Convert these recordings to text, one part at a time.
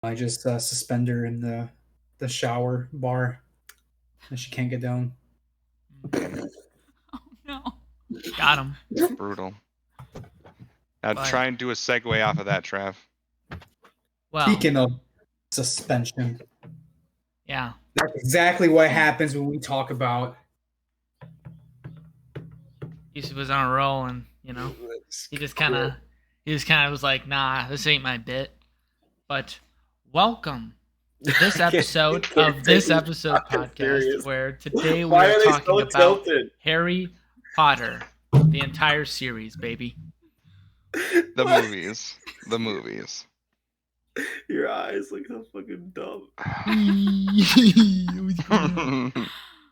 I just suspend her in the shower bar, and she can't get down. Oh no. Got him. Brutal. Now But- try and do a segue off of that, Trav. Well, Speaking of suspension, yeah. that's exactly what happens when we talk about. Yossef was on a roll, and he just kind of was like, "Nah, this ain't my bit." But welcome to this episode of this episode podcast, serious. where today we Why are are they talking so about tilted? Harry Potter, the entire series, baby. The movies. The movies. Your eyes look so fucking dumb.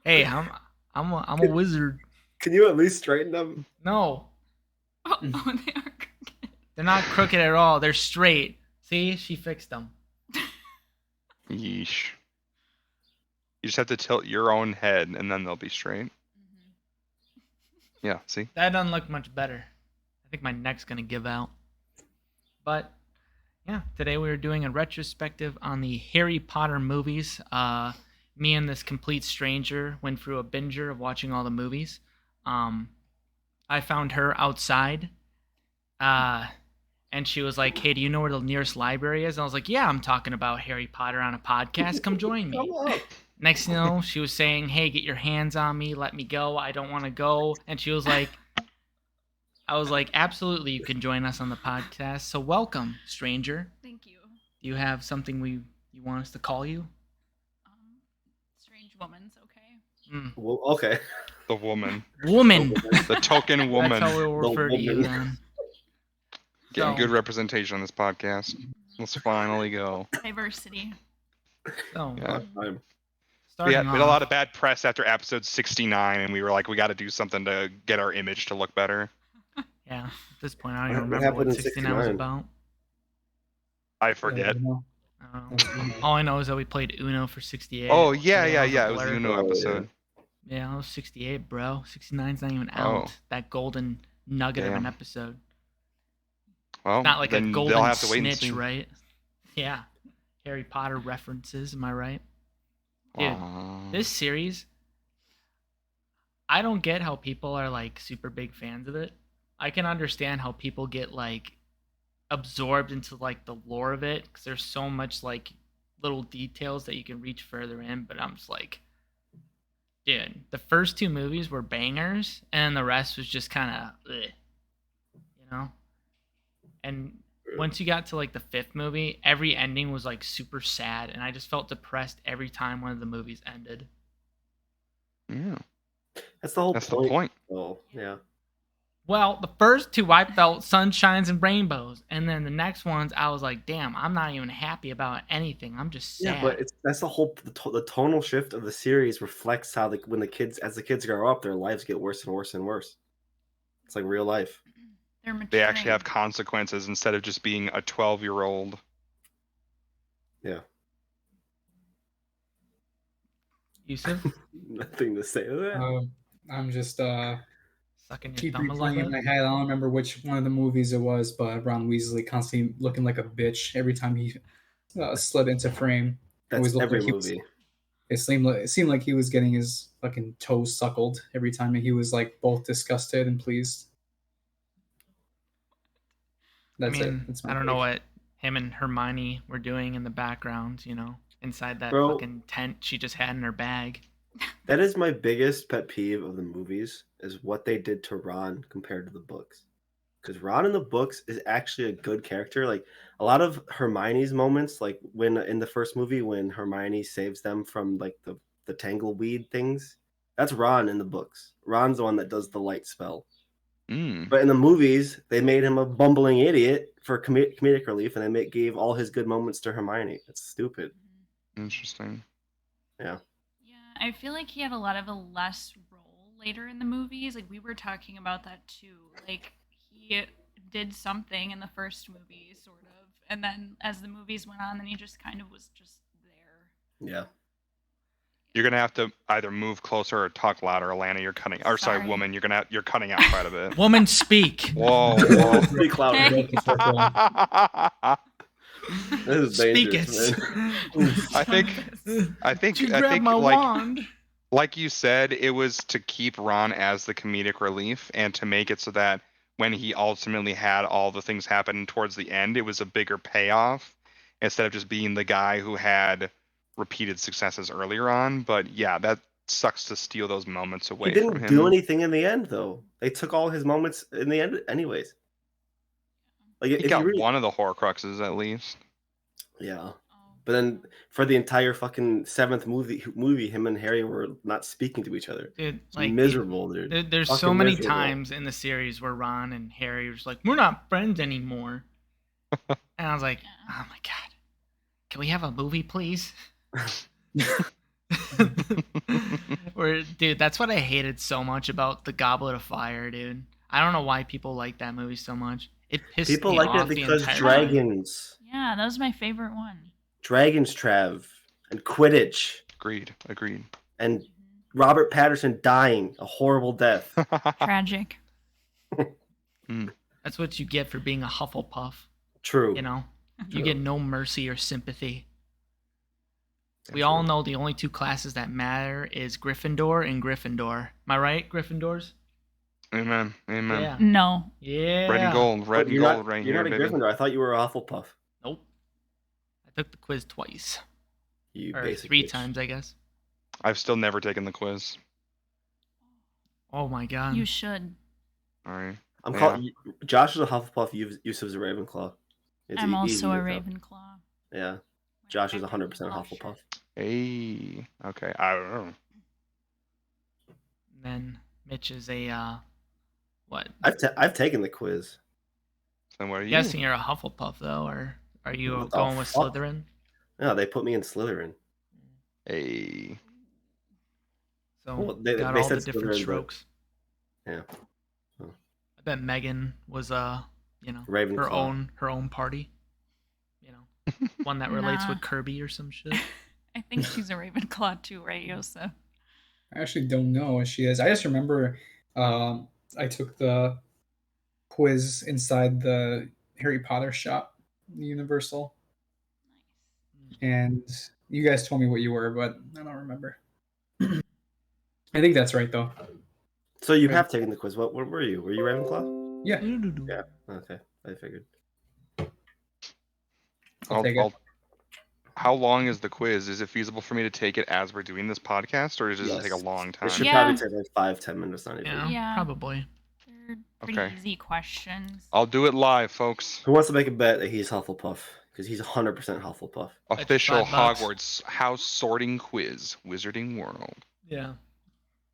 Hey, I'm a wizard. Can you at least straighten them? No, Oh, they are crooked. they're not crooked at all. They're straight. See, she fixed them. Yeesh. You just have to tilt your own head and then they'll be straight. Yeah, see? That doesn't look much better. I think my neck's gonna give out. But yeah, today we were doing a retrospective on the Harry Potter movies. Me and this complete stranger went through a binger of watching all the movies. I found her outside, and she was like, "Hey, do you know where the nearest library is?" And I was like, "Yeah, I'm talking about Harry Potter on a podcast. Come join me." Come on. Next thing you know, she was saying, "Hey, get your hands on me. Let me go. I don't want to go." And she was like, I was like, "Absolutely, you can join us on the podcast. So welcome, stranger. Thank you. Do you have something you want us to call you?" Strange woman's okay. Well, okay. The woman. Woman. The token woman. That's how we'll refer to you woman. then. Getting So- good representation on this podcast. Let's finally go. Diversity. So, Yeah. I'm- We starting had a off- lot of bad press after episode 69, and we were like, we got to do something to get our image to look better. Yeah, at this point, I don't even What remember happened what in 69 was 69? about. I forget. I don't know. All I know is that we played Uno for 68. Oh, yeah. Yeah, It was the blur. Uno Oh, yeah. episode. Yeah, it was 68, bro. 69's not even out. Oh. That golden nugget of an Damn. episode. Well, Not like a then golden they'll have to wait and snitch, see. right? Yeah. Harry Potter references, am I right? Dude, Aw. this series, I don't get how people are like super big fans of it. I can understand how people get like absorbed into like the lore of it because there's so much like little details that you can reach further in, but I'm just like, dude, the first two movies were bangers and the rest was just kind of you know. And once you got to like the fifth movie, every ending was like super sad, and I just felt depressed every time one of the movies ended. Yeah, That's the whole that's point. the point. Oh, yeah. Well, the first two I felt sunshines and rainbows, and then the next ones I was like, damn, I'm not even happy about anything. I'm just sad. Yeah, but that's the whole the tonal shift of the series reflects how when as the kids grow up, their lives get worse and worse and worse. It's like real life. They're maturing. They actually have consequences instead of just being a 12-year-old. Yeah. Yossef, Nothing to say to that. I'm just sucking your keep thumb a replaying little in my bit. head. I don't remember which one of the movies it was, but Ron Weasley constantly looking like a bitch every time he slid into frame. That's always looked every like he was- movie. It seemed like he was getting his fucking toes suckled every time, and he was like both disgusted and pleased. That's I mean, it. That's my I don't know take. what him and Hermione were doing in the background, inside that Bro. fucking tent she just had in her bag. That is my biggest pet peeve of the movies is what they did to Ron compared to the books. Because Ron in the books is actually a good character. Like a lot of Hermione's moments, like when in the first movie when Hermione saves them from like the tangleweed things, that's Ron in the books. Ron's the one that does the light spell. Mm. But in the movies, they made him a bumbling idiot for comedic relief, and they gave all his good moments to Hermione. It's stupid. Interesting. Yeah. Yeah, I feel like he had a lot of a less role later in the movies. Like we were talking about that too. Like he did something in the first movie, sort of, and then as the movies went on, then he just kind of was just there. Yeah. You're gonna have to either move closer or talk louder, Alana. You're cutting. Or sorry, Sorry. woman. You're cutting out quite a bit. Woman, speak. Whoa. Speak louder. Hey. This is Speak dangerous, it. man. I think She grabbed my like wand. you said, it was to keep Ron as the comedic relief and to make it so that when he ultimately had all the things happen towards the end, it was a bigger payoff instead of just being the guy who had repeated successes earlier on. But yeah, that sucks to steal those moments He away from didn't him. do anything in the end, though. They took all his moments in the end, anyways. Like He if you got really, one of the Horcruxes at least. yeah. Oh, But then for the entire fucking seventh movie, him and Harry were not speaking to each other. Dude, It's like miserable, dude. there's so Fucking many miserable. times in the series where Ron and Harry were just like, we're not friends anymore. And I was like, oh my god, can we have a movie, please? Where, dude, that's what I hated so much about the Goblet of Fire, dude. I don't know why people like that movie so much. It pissed People me like off it the because entire time. dragons, yeah, that was my favorite one. Trav, and Quidditch, Agreed. and Robert Patterson dying a horrible death. Tragic. That's what you get for being a Hufflepuff. True. You know, you True. get no mercy or sympathy. We True. all know the only two classes that matter is Gryffindor and Gryffindor. Am I right, Gryffindors? Amen. Yeah. No. Yeah. Red and gold. Red and You're gold not, right you're here, not a baby. Gryffindor. I thought you were a Hufflepuff. Nope. I took the quiz twice. You Or basic 3 bitch. times, I guess. I've still never taken the quiz. Oh my god. You should. All right. I'm Yeah. calling Josh is a Hufflepuff. Yusuf's a Ravenclaw. It's I'm easy also a to tell. Ravenclaw. Yeah. Josh is My 100% Ravenclaw Hufflepuff. shirt. Hey. Okay. I don't know. And then Mitch is a what? I've taken the quiz. Then what are I'm you? guessing you're a Hufflepuff though, or are you What the going with fuck? Slytherin? No, they put me in Slytherin. Hey. So Well, they got all the said different Slytherin, but- strokes. Yeah. I bet Megan was you know, Ravenclaw. her own party. You know, one that relates Nah. with Kirby or some shit. I think she's a Ravenclaw too, right, Yossef? I actually don't know what she is. I just remember I took the quiz inside the Harry Potter shop, Universal, and you guys told me what you were, but I don't remember. I think that's right though. So you Right. have taken the quiz. What were you? Were you Ravenclaw? Yeah, Yeah. Okay. I figured. I'll take it. How long is the quiz? Is it feasible for me to take it as we're doing this podcast, or does it take a Yes. long time? It should Yeah. probably take like 5-10 minutes. Not even. Yeah, Yeah. probably. They're pretty Okay. easy questions. I'll do it live, folks. Who wants to make a bet that he's Hufflepuff? Because he's 100% Hufflepuff. Bet you Official $5. Hogwarts house sorting quiz, Wizarding World. Yeah.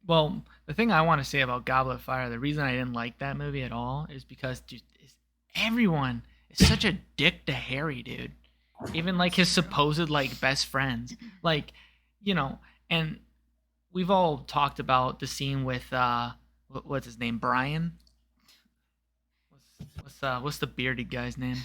Well, the thing I want to say about Goblet of Fire, the reason I didn't like that movie at all is because dude, everyone is such a dick to Harry, dude. Even like his supposed like best friends. Like, you know, and we've all talked about the scene with what's his name? Brian? What's the bearded guy's name?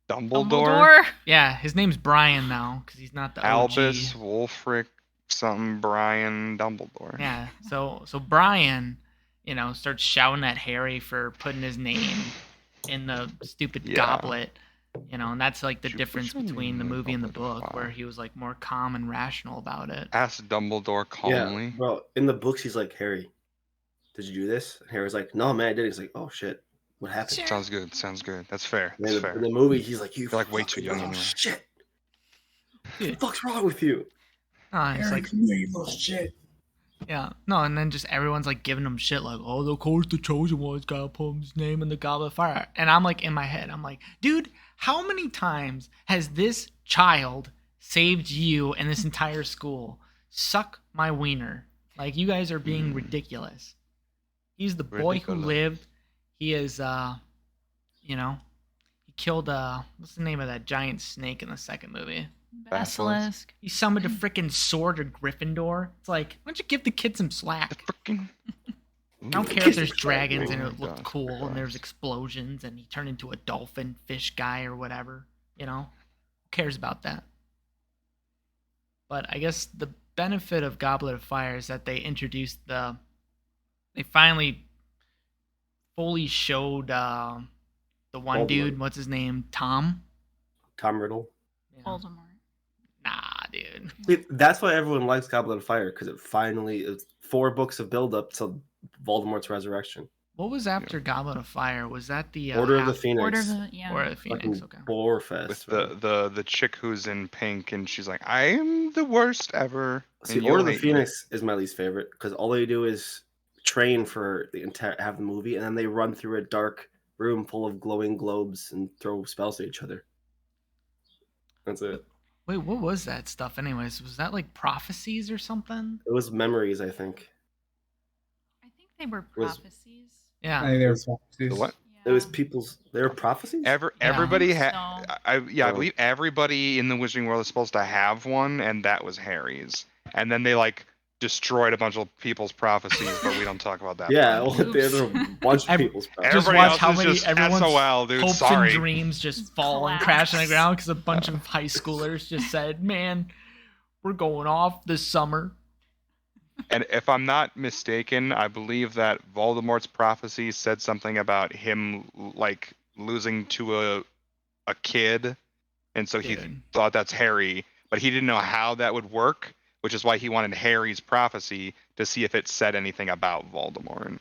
Dumbledore? Yeah, his name's Brian now because he's not the Albus, OG. Wulfric, something, Brian, Dumbledore. Yeah, so Brian, you know, starts shouting at Harry for putting his name in the stupid Yeah. goblet, you know, and that's like the Should difference put your between the name in the movie and the Goblet of book, where Fire. he was like more calm and rational about it. Ask Dumbledore calmly. Yeah, bro. In the books, he's like, Harry, did you do this? And Harry's like, no, man, I did. He's like, oh shit, what happened? Sure. Sounds good. Sounds good. That's fair. And That's in, fair. in the movie, he's like, you You're, like, way too fucking young little anyway. shit. What the Dude, fuck's wrong with you? it's like, come here, you little shit. yeah, no, and then just everyone's like giving him shit, like, oh, of course the chosen one's gotta put his name in the Goblet of Fire. And I'm like, in my head, I'm like, dude, how many times has this child saved you and this entire school? Suck my wiener. Like, you guys are being ridiculous. He's the boy who Ridiculous. lived. He is, you know, he killed, what's the name of that giant snake in the second movie? Basilisk. He summoned a freaking sword of Gryffindor. It's like, why don't you give the kid some slack? Freaking. I don't care if there's dragons and it looked cool and there's explosions and he turned into a dolphin fish guy or whatever. You know? Who cares about that? But I guess the benefit of Goblet of Fire is that they finally fully showed the one Voldemort. dude, what's his name? Tom? Tom Riddle. Yeah. Voldemort. Nah, dude. See, that's why everyone likes Goblet of Fire, because it's 4 books of build up to Voldemort's resurrection. What was after Goblet of Fire? Was that the Order of the Phoenix. Order of the yeah. Order of the Phoenix? Fucking Okay. bore fest. With right? the chick who's in pink, and she's like, "I'm the worst ever." See, and Order of you'll the hate me. Phoenix is my least favorite because all they do is train for the entire half the movie, and then they run through a dark room full of glowing globes and throw spells at each other. That's it. Wait, what was that stuff? Anyways, was that like prophecies or something? It was memories, I think. I think they were Was- prophecies. Yeah. I think they were It's- prophecies. The what? It was Yeah. people's. They were prophecies. Everybody I think had. so. I Oh. believe everybody in the Wizarding World is supposed to have one, and that was Harry's. And then they like destroyed a bunch of people's prophecies, but we don't talk about that. Yeah, part. well, there's a bunch of Every- people's Just prophecies. Everybody watch else how is many just everyone's SOL, dude. hopes Sorry. and dreams just fall and Collapse. crash on the ground because a bunch of high schoolers just said, "Man, we're going off this summer." And if I'm not mistaken, I believe that Voldemort's prophecy said something about him like losing to a kid, and so he Dude. thought that's Harry, but he didn't know how that would work, which is why he wanted Harry's prophecy to see if it said anything about Voldemort.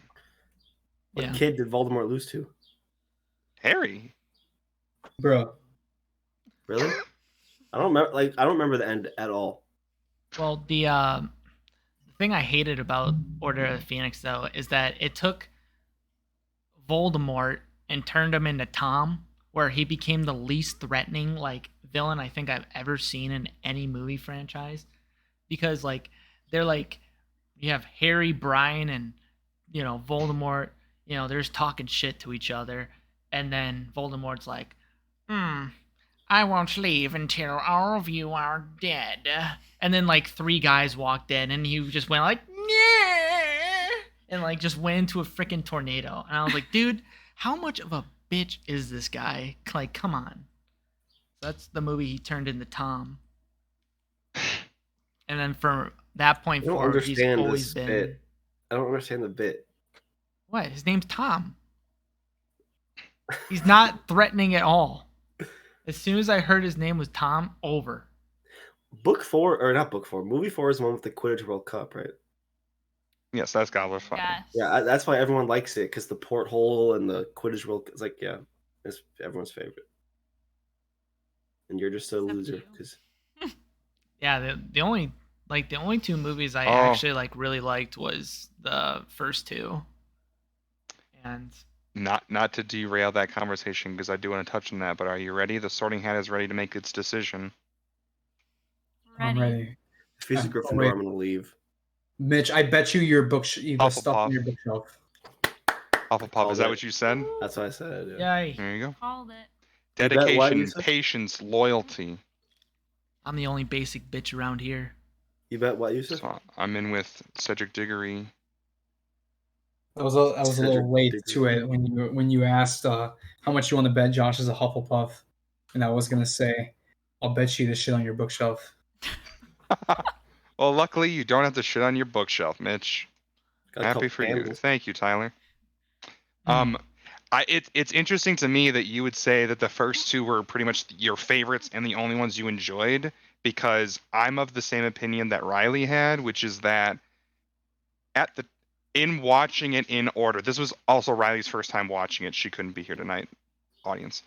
What Yeah. kid did Voldemort lose to? Harry. Bro, Really? I don't remember. I don't remember the end at all. Well, the thing I hated about Order of the Phoenix though is that it took Voldemort and turned him into Tom, where he became the least threatening like villain I think I've ever seen in any movie franchise. Because like they're like you have Harry, Brian, and Voldemort. They're just talking shit to each other, and then Voldemort's like, I won't leave until all of you are dead. And then like 3 guys walked in, and he just went like, yeah, and like just went into a freaking tornado. And I was like, dude, how much of a bitch is this guy? Like, come on. That's the movie he turned into Tom. And then from that point I don't forward, he's understand always this been. bit. I don't understand the bit. What? His name's Tom. He's not threatening at all. As soon as I heard his name was Tom, over. Book 4, or not book 4. Movie 4 is the one with the Quidditch World Cup, right? Yes, that's Goblet of Fire. Yes. Yeah, that's why everyone likes it, because the porthole and the Quidditch World. It's like, yeah, it's everyone's favorite. And you're just a Except loser you. because Yeah, the only 2 movies I Oh. actually like really liked was the first 2. And Not to derail that conversation because I do want to touch on that, but are you ready? The Sorting Hat is ready to make its decision. I'm ready. if he's a Oh, Gryffindor, wait. I'm gonna leave. Mitch, I bet you your book, the Hufflepuff. stuff on your bookshelf. Hufflepuff, is that what you said? That's what I said. Yeah. yay, There you go. Called it. You bet what, Dedication, Yossef? patience, loyalty. I'm the only basic bitch around here. You bet what, Yossef? So I'm in with Cedric Diggory. I was a little Cedric late Diggory. to it when you asked how much you want to bet Josh is a Hufflepuff, and I was gonna say, I'll bet you this shit on your bookshelf. Well, luckily you don't have to shit on your bookshelf, Mitch. Got a Happy couple for you. candles. Thank you, Tyler. Hmm. It's interesting to me that you would say that the first 2 were pretty much your favorites and the only ones you enjoyed, because I'm of the same opinion that Riley had, which is that in watching it in order, this was also Riley's first time watching it. She couldn't be here tonight, audience.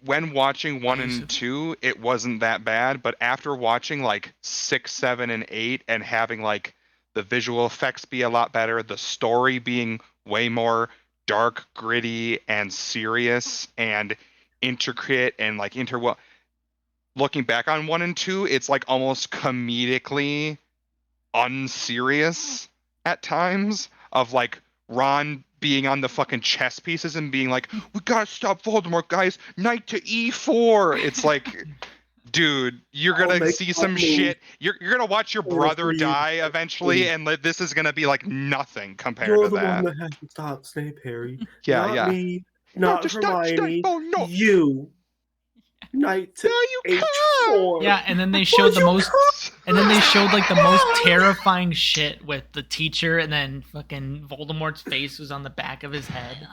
When watching 1 and 2, it wasn't that bad, but after watching like 6, 7, and 8 and having like the visual effects be a lot better, the story being way more dark, gritty, and serious and intricate and like looking back on 1 and 2, it's like almost comedically unserious at times, of like Ron being on the fucking chess pieces and being like, we gotta stop Voldemort, guys, knight to e4. It's like, dude, you're I'll gonna make see my some move. shit. You're gonna watch your Or brother please, die eventually, please. and this is gonna be like nothing compared You're to the that. one that has to stop Snape, Harry. Yeah, not yeah. me. Not just not Hermione. Snape. Oh, no. You. Knight to No, you H4. Yeah, and then they showed the most. And then they showed like the most terrifying shit with the teacher, and then fucking Voldemort's face was on the back of his head.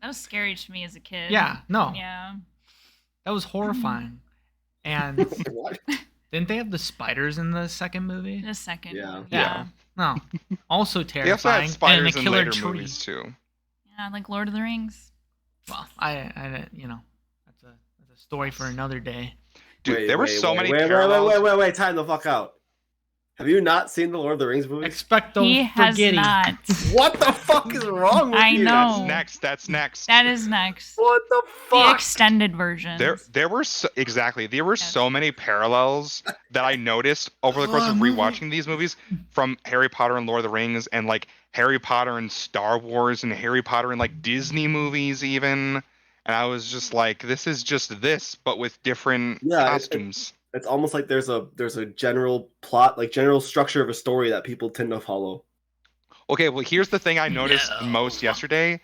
That was scary to me as a kid. Yeah, no. Yeah. That was horrifying. And What? didn't they have the spiders in the second movie? The second Yeah. one. Yeah. No. Also They also terrifying. had And spiders a in killer later tree. movies too. Yeah, like Lord of the Rings. Well, I that's a story for another day. Dude, there were so many parallels. Wait, time the fuck out. Have you not seen the Lord of the Rings movies? Expecto He has Forgetti. not. What the fuck is wrong with I you? know. That's next. That is next. What the The fuck? extended version. There were so many parallels that I noticed over the course of rewatching these movies from Harry Potter and Lord of the Rings, and like Harry Potter and Star Wars, and Harry Potter and like Disney movies even. And I was just like, this is just this, but with different costumes. It's almost like there's a general plot, like general structure of a story that people tend to follow. Okay, well, here's the thing I noticed the most yesterday.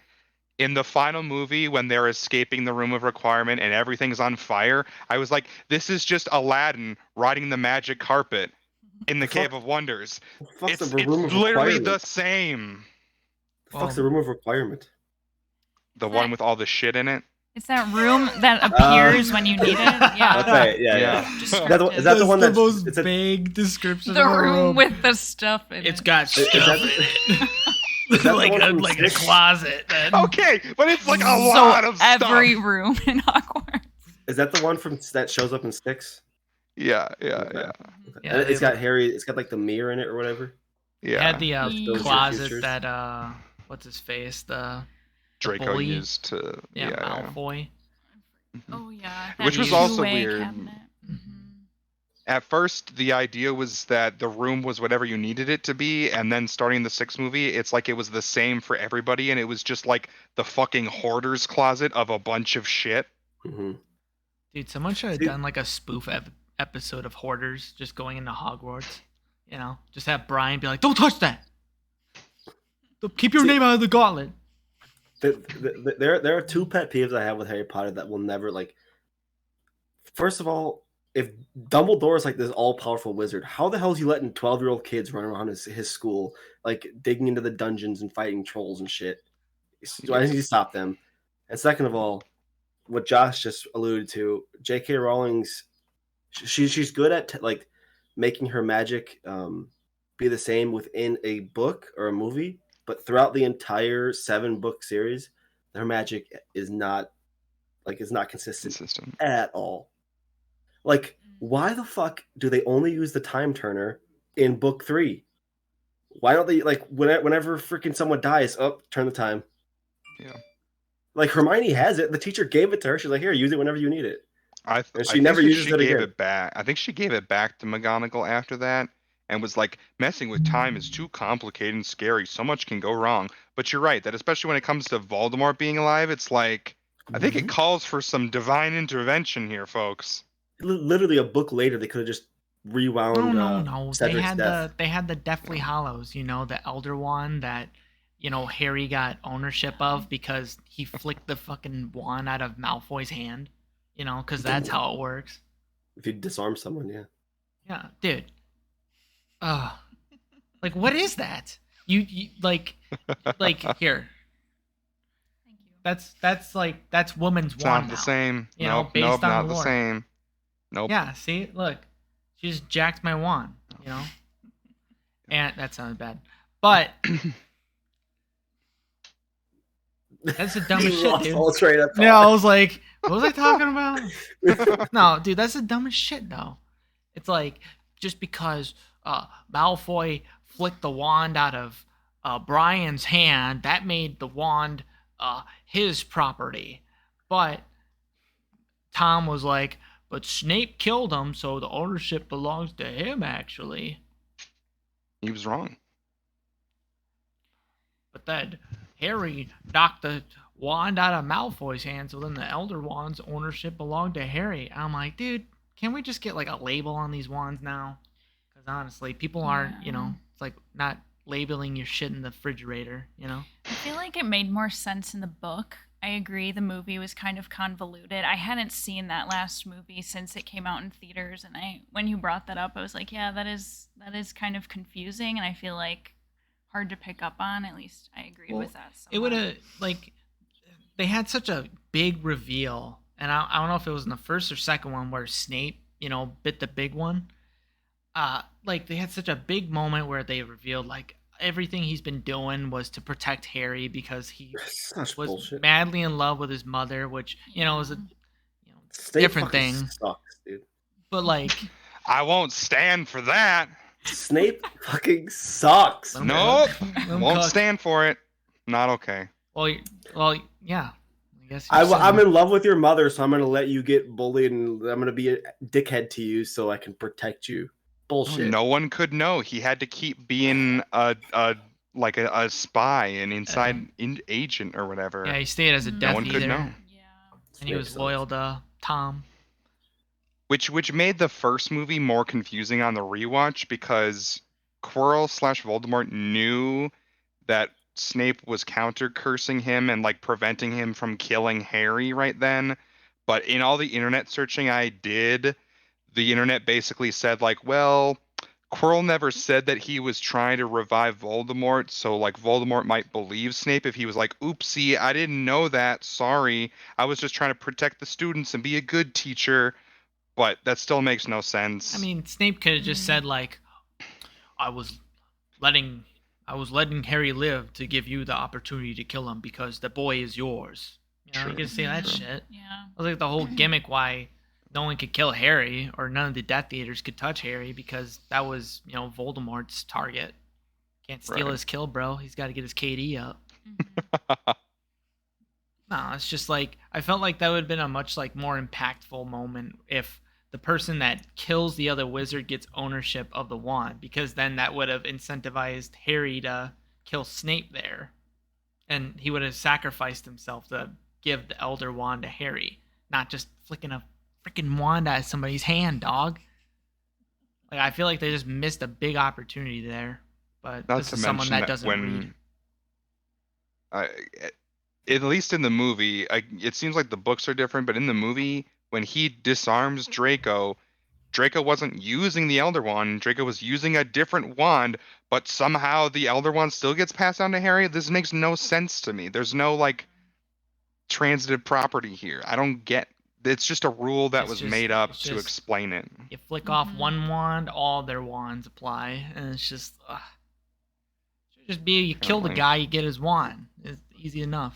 In the final movie, when they're escaping the room of requirement and everything's on fire, I was like, this is just Aladdin riding the magic carpet in the Cave of Wonders. It's literally the same. The fuck's the room of requirement? The one with all the shit in it? It's that room that appears when you need it. Yeah. Okay, yeah. Is that the one the that's most it's a, vague description The of a room with the stuff in It's it. got stuff in it. is that like the one from a Six? closet. Man. Okay, but it's like a lot of stuff. Every room in Hogwarts. Is that the one from that shows up in Six? Yeah. Yeah, And it's got Harry. It's got like the mirror in it or whatever. It had the Those closet futures. that what's his face, the Draco bully. used to Malfoy. Oh yeah. Which was that also two-way weird. cabinet. At first, the idea was that the room was whatever you needed it to be, and then starting the sixth movie, it's like it was the same for everybody, and it was just like the fucking hoarder's closet of a bunch of shit. Mm-hmm. Dude, someone should have done like a spoof episode of Hoarders just going into Hogwarts. You know, just have Brian be like, "Don't touch that. Keep your name out of the gauntlet." There are two pet peeves I have with Harry Potter that will never like. First of all, if Dumbledore is like this all-powerful wizard, how the hell is he letting 12-year-old kids run around his school, like digging into the dungeons and fighting trolls and shit? Why doesn't he stop them? And second of all, what Josh just alluded to, J.K. Rowling's, she's good at like making her magic be the same within a book or a movie, but throughout the entire 7-book series, her magic is not consistent at all. Like, why the fuck do they only use the time turner in book 3? Why don't they, like, whenever freaking someone dies, turn the time? Yeah. Like, Hermione has it. The teacher gave it to her. She's like, here, use it whenever you need it. And she never uses it again. It back. I think she gave it back to McGonagall after that and was like, messing with time is too complicated and scary. So much can go wrong. But you're right, that especially when it comes to Voldemort being alive, it's like, I think it calls for some divine intervention here, folks. Literally a book later, they could have just rewound. No. Cedric's death. They had the Deathly Hollows, you know, the Elder Wand that, you know, Harry got ownership of because he flicked the fucking wand out of Malfoy's hand, you know, because that's how it works. If you disarm someone, yeah. Yeah, dude. Like, what is that? You like here. Thank you. That's woman's It's wand not the now. same. You know, Nope, based nope, on not the the lore. same. Nope. Yeah, see, look, she just jacked my wand, you know, and that sounded bad, but that's the dumbest shit, dude. All train of thought. Yeah, I was like, what was I talking about? No, dude, that's the dumbest shit, though. It's like just because Malfoy flicked the wand out of Brian's hand, that made the wand his property, but Tom was like, but Snape killed him, so the ownership belongs to him, actually. He was wrong. But then Harry knocked the wand out of Malfoy's hand, so then the Elder Wand's ownership belonged to Harry. I'm like, dude, can we just get like a label on these wands now? Because honestly, people aren't, you know, it's like not labeling your shit in the refrigerator, you know? I feel like it made more sense in the book. I agree, the movie was kind of convoluted. I hadn't seen that last movie since it came out in theaters, and when you brought that up, I was like, yeah, that is kind of confusing, and I feel like hard to pick up on. At least I agreed with that. It would have, like, they had such a big reveal and I don't know if it was in the first or second one where Snape, bit the big one. Like they had such a big moment where they revealed like everything he's been doing was to protect Harry because he Such was bullshit. madly in love with his mother, which is a Snape different fucking thing. sucks, dude. But like, I won't stand for that. Snape fucking sucks. Let him man. Nope. cook. Let him Won't cook. stand for it. Not okay. Well, yeah. I guess I'm in love with your mother, so I'm gonna let you get bullied, and I'm gonna be a dickhead to you so I can protect you. Bullshit. No one could know. He had to keep being a spy, an inside agent or whatever. Yeah, he stayed as a No Death No one could Eater, know. Yeah. and he was loyal to Tom. Which made the first movie more confusing on the rewatch because Quirrell/Voldemort knew that Snape was counter cursing him and like preventing him from killing Harry right then. But in all the internet searching I did, the internet basically said like, well, Quirrell never said that he was trying to revive Voldemort, so like Voldemort might believe Snape if he was like, oopsie, I didn't know that, sorry. I was just trying to protect the students and be a good teacher. But that still makes no sense. I mean, Snape could have just said like, I was letting Harry live to give you the opportunity to kill him because the boy is yours. True, You could say that true. shit. Yeah. It was like the whole gimmick why no one could kill Harry or none of the Death Eaters could touch Harry because that was, Voldemort's target. Can't steal Right. his kill, bro. He's got to get his KD up. No, it's just like I felt like that would have been a much like more impactful moment if the person that kills the other wizard gets ownership of the wand, because then that would have incentivized Harry to kill Snape there, and he would have sacrificed himself to give the Elder Wand to Harry, not just flicking a freaking wand at somebody's hand, dog. Like I feel like they just missed a big opportunity there. But Not this to is someone mention that that doesn't read. At least in the movie, it seems like the books are different, but in the movie, when he disarms Draco, Draco wasn't using the Elder Wand. Draco was using a different wand, but somehow the Elder Wand still gets passed down to Harry. This makes no sense to me. There's no like transitive property here. I don't get. It's just a rule that was made up to explain it. You flick off one wand, all their wands apply, and it's just should just be you kill the guy, you get his wand. It's easy enough.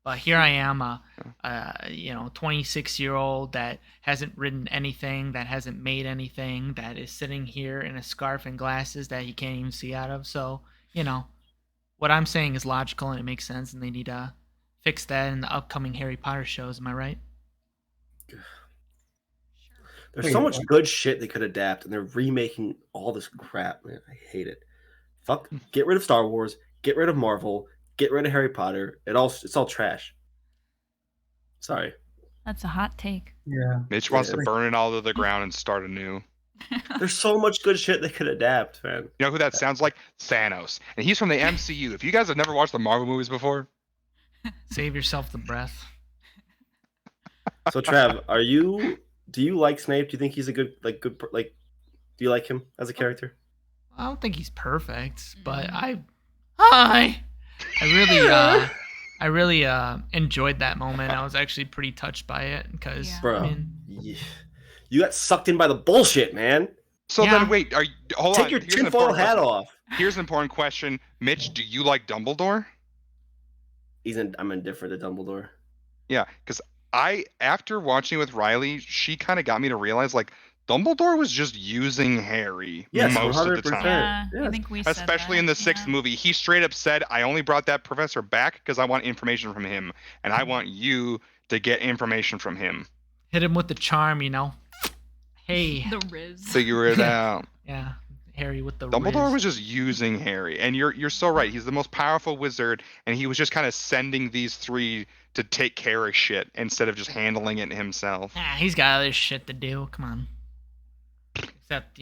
But here I am, a 26-year-old that hasn't written anything, that hasn't made anything, that is sitting here in a scarf and glasses that he can't even see out of. So, what I'm saying is logical and it makes sense, and they need to fix that in the upcoming Harry Potter shows. Am I right? There's so much good shit they could adapt, and they're remaking all this crap, man. I hate it. Fuck, get rid of Star Wars, get rid of Marvel, get rid of Harry Potter. It's all trash. Sorry. That's a hot take. Yeah. Mitch wants to burn it all to the ground and start anew. There's so much good shit they could adapt, man. You know who that sounds like? Thanos. And he's from the MCU. If you guys have never watched the Marvel movies before, save yourself the breath. So Trav, do you like Snape? Do you think he's a do you like him as a character? I don't think he's perfect, but I really enjoyed that moment. I was actually pretty touched by it because you got sucked in by the bullshit, man. So then wait, hold on. Take your tinfoil hat off. Here's an important question. Mitch, do you like Dumbledore? I'm indifferent to Dumbledore. Yeah, because after watching with Riley, she kind of got me to realize like Dumbledore was just using Harry most of the time. Yeah, I think we said especially in the sixth movie. He straight up said, I only brought that professor back because I want information from him, and I want you to get information from him. Hit him with the charm, Hey. The Riz. Figure it out. Yeah, Harry with the Dumbledore Riz. was just using Harry, and you're so right. He's the most powerful wizard, and he was just kind of sending these three to take care of shit instead of just handling it himself. He's got other shit to do. Come on. Except,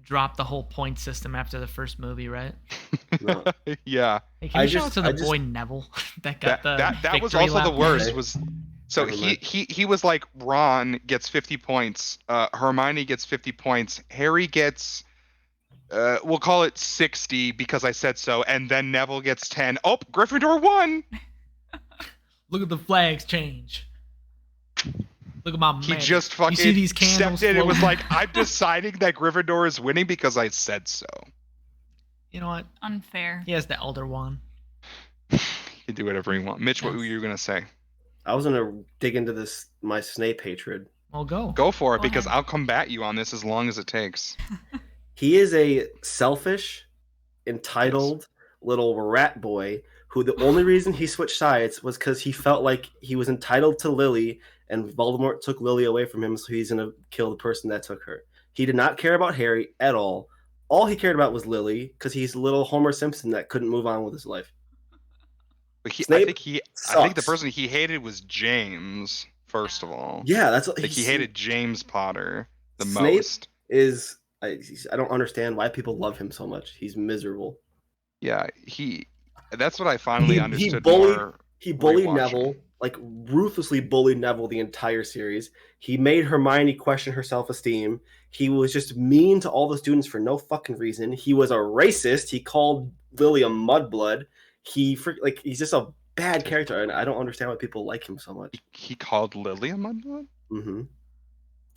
drop the whole point system after the first movie, right? No. Yeah. Hey, can you show it to the boy Neville that got that was also the worst. So he was like, Ron gets 50 points, Hermione gets 50 points, Harry gets we'll call it 60 because I said so, and then Neville gets 10. Oh, Gryffindor won. Look at the flags change. Look at my He magic. just fucking You see these candles stepped in and was floating? like, I'm deciding that Gryffindor is winning because I said so. You know what? Unfair. He has the Elder Wand. He can do whatever he wants. Mitch, what were Yes. you going to say? I was gonna dig into my Snape hatred. Well, go. Go for it, Go because ahead. I'll combat you on this as long as it takes. He is a selfish, entitled little rat boy who the only reason he switched sides was because he felt like he was entitled to Lily, and Voldemort took Lily away from him, so he's gonna kill the person that took her. He did not care about Harry at all. All he cared about was Lily, because he's a little Homer Simpson that couldn't move on with his life. But I Snape think the sucks. person he hated was James, first of all. Yeah, that's what Like, he hated James Potter the Snape most. I don't understand why people love him so much. He's miserable. Yeah, that's what I finally understood He bullied rewatching. Neville, like ruthlessly bullied Neville the entire series. He made Hermione question her self-esteem. He was just mean to all the students for no fucking reason. He was a racist. He called Lily a mudblood. He's just a bad character, and I don't understand why people like him so much. He called Lily a mudblood? Mm-hmm.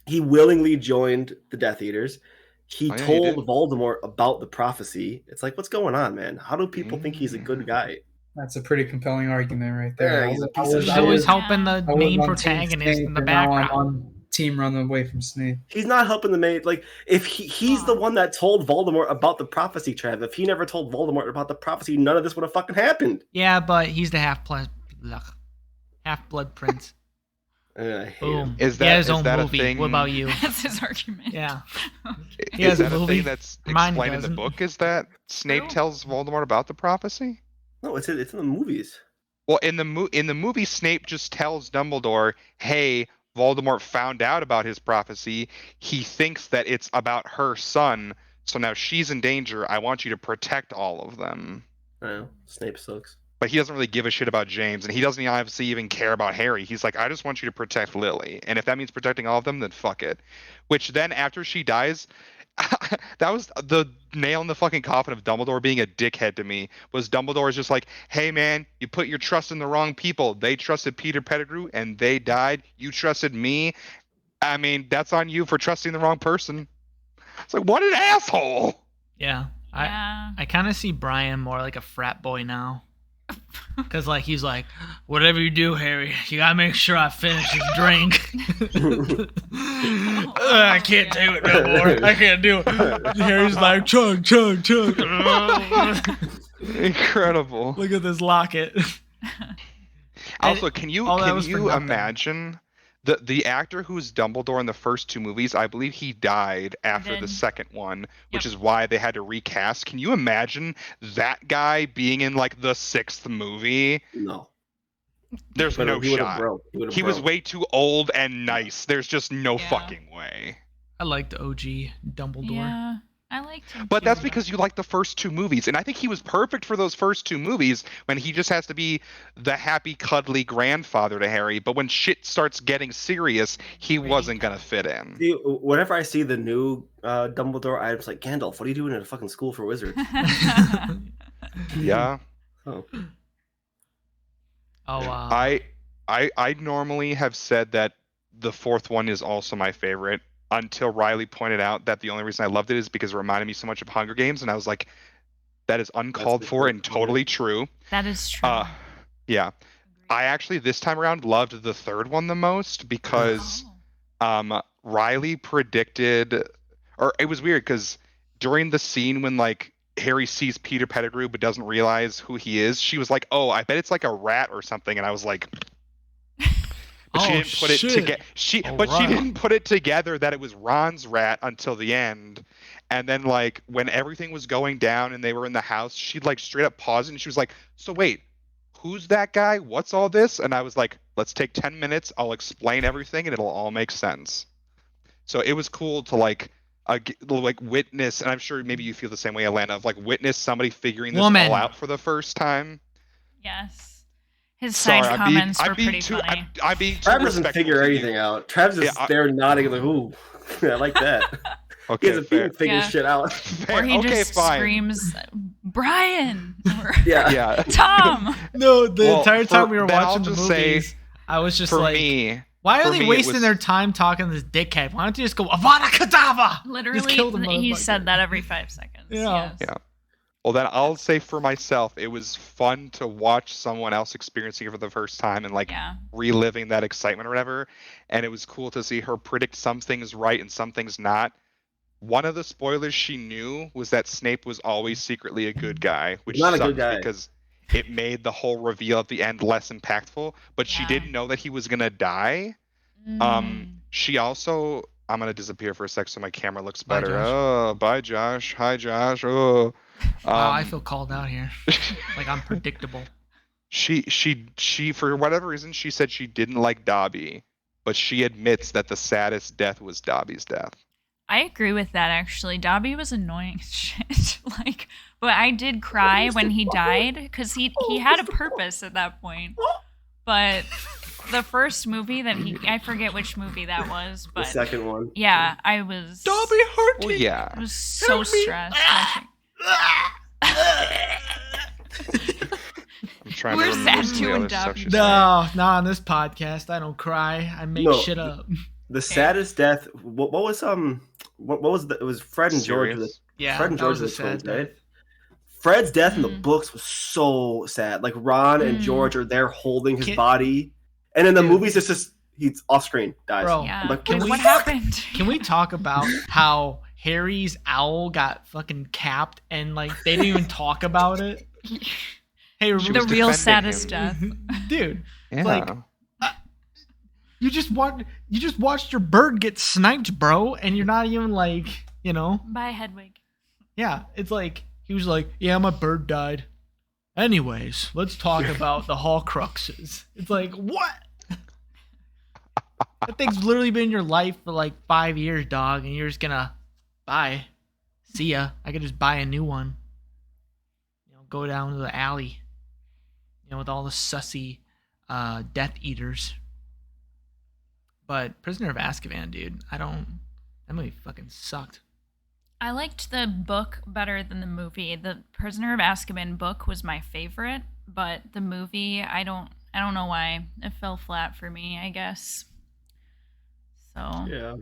He willingly joined the Death Eaters. He Oh, yeah, he told did. Voldemort about the prophecy. It's like, what's going on, man? How do people think he's a good guy? That's a pretty compelling argument right there. Yeah, he's a piece He's of shit. always was- helping the I was main on Team protagonist Snape, in the and now I'm background. on Team Run Away from Snape. He's not helping the maid. Like, if he's the one that told Voldemort about the prophecy, Trav. If he never told Voldemort about the prophecy, none of this would have fucking happened. Yeah, but he's the half-blood prince. I hate Boom. him. Is He has that his own a movie. thing? What about you? That's his argument. Yeah. He Is has a that a movie. thing that's Hermione explained in the doesn't. book? Is that Snape True. tells Voldemort about the prophecy? No, it's in the movies. Well, in the movie, Snape just tells Dumbledore, "Hey, Voldemort found out about his prophecy. He thinks that it's about her son, so now she's in danger. I want you to protect all of them." I know. Snape sucks. But he doesn't really give a shit about James, and he doesn't obviously even care about Harry. He's like, I just want you to protect Lily, and if that means protecting all of them, then fuck it. Which then, after she dies, that was the nail in the fucking coffin of Dumbledore being a dickhead to me. Was Dumbledore's just like, hey man, you put your trust in the wrong people. They trusted Peter Pettigrew, and they died. You trusted me. I mean, that's on you for trusting the wrong person. It's like, what an asshole! Yeah. Yeah. I kind of see Brian more like a frat boy now. Because, like, he's like, whatever you do, Harry, you gotta make sure I finish this drink. I can't do it no more. I can't do it. Harry's like, chug, chug, chug. Incredible. Look at this locket. Also, can you all that was for nothing. imagine the actor who's Dumbledore in the first two movies? I believe he died after the did. second one, which Yep. is why they had to recast. Can you imagine that guy being in like the sixth movie? No. There's no He would've shot. broke. He was way too old and nice. There's just no Yeah. fucking way. I like the OG Dumbledore. Yeah. I liked him But too. that's because you like the first two movies, and I think he was perfect for those first two movies when he just has to be the happy, cuddly grandfather to Harry. But when shit starts getting serious, he Right. wasn't gonna fit in. See, whenever I see the new Dumbledore, I'm just like, Gandalf, what are you doing in a fucking school for wizards? Yeah. Oh. Oh, I normally have said that the fourth one is also my favorite until Riley pointed out that the only reason I loved it is because it reminded me so much of Hunger Games, and I was like, that is uncalled the for and fourth one. totally true. That is true. Yeah. Agreed. I actually this time around loved the third one the most because Oh. Riley predicted, or it was weird because during the scene when like Harry sees Peter Pettigrew but doesn't realize who he is, she was like, "Oh, I bet it's like a rat or something," and I was like, but she Oh, didn't put it shit. together. She Alright. didn't put it together that it was Ron's rat until the end. And then like when everything was going down and they were in the house, she'd like straight up pause and she was like, "So wait, who's that guy? What's all this?" And I was like, "Let's take 10 minutes. I'll explain everything and it'll all make sense." So it was cool to like witness, and I'm sure maybe you feel the same way, Alana, of like witness somebody figuring this Woman. all out for the first time. Yes. His Sorry, side comments were I'm being pretty too, funny. I'm being too Trav doesn't respectful figure to you. anything out. Trav's just Yeah, there nodding like, ooh, I like that. He Okay, hasn't fair. figured Yeah. shit out. Fair. Or he Okay, just fine. screams, Brian! Or Yeah. Yeah. Tom! No, the Well, entire time for- we were then I'll watching the just say, movies, I was just For like, me, Why are For they me, it wasting was- their time talking to this dickhead? Why don't you just go Avada Kedavra? Literally, Just kill the he motherfucker. said that every 5 seconds. Yeah. Yes. Yeah. Well, then I'll say for myself, it was fun to watch someone else experiencing it for the first time and like Yeah. reliving that excitement or whatever. And it was cool to see her predict some things right and some things not. One of the spoilers she knew was that Snape was always secretly a good guy, which Not a sucked good guy. because it made the whole reveal at the end less impactful. But she Yeah. didn't know that he was gonna die. She also, I'm gonna disappear for a sec so my camera looks Bye, better. Josh. Oh, bye, Josh. Hi, Josh. Oh. Wow, I feel called out here. Like I'm predictable. She for whatever reason she said she didn't like Dobby, but she admits that the saddest death was Dobby's death. I agree with that actually. Dobby was annoying as shit. Like, but I did cry when he died because he had a purpose at that point. But the first movie that I forget which movie that was, The but second one. yeah, I was Dobby hurt Well, me. yeah. I was so Help me. stressed. watching. I'm trying We're to remember sad some of too the in other stuff Dobby. she said. No, not on this podcast. I don't cry. I make No. shit up. The saddest death. What was What was it was Fred and George. Serious? Yeah, Fred and that George was a were the sad twins, death. right? Fred's death in the Mhm. books was so sad. Like Ron and Mm. George are there holding his Can- body, and in the Dude. movies it's just he's off screen, dies. Bro, Yeah. I'm like, can Like, we- what happened? Can we talk about how Harry's owl got fucking capped and like they didn't even talk about it? Hey, She remember The was real defending saddest him. death. dude, Yeah. like- you just watched your bird get sniped, bro, and you're not even like, Bye, Hedwig. yeah, it's like he was like, yeah, my bird died. Anyways, let's talk about the Horcruxes. It's like, what? That thing's literally been in your life for like 5 years, dog, and you're just gonna bye. See ya. I could just buy a new one. Go down to the alley. With all the sussy Death Eaters. But Prisoner of Azkaban, dude, that movie fucking sucked. I liked the book better than the movie. The Prisoner of Azkaban book was my favorite, but the movie, I don't know why. It fell flat for me, I guess. So Yeah.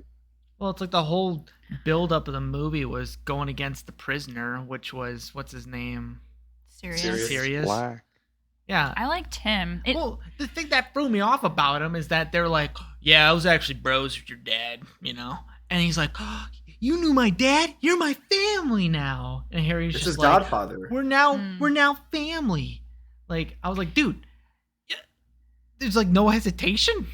Well, it's like the whole build-up of the movie was going against the prisoner, which was, what's his name? serious. Sirius. Black. Yeah. I liked him. Well, the thing that threw me off about him is that they're like, yeah, I was actually bros with your dad, And he's like, oh, you knew my dad? You're my family now. And Harry's This just is like, Godfather. we're now Mm. family. Like, I was like, dude, there's like no hesitation.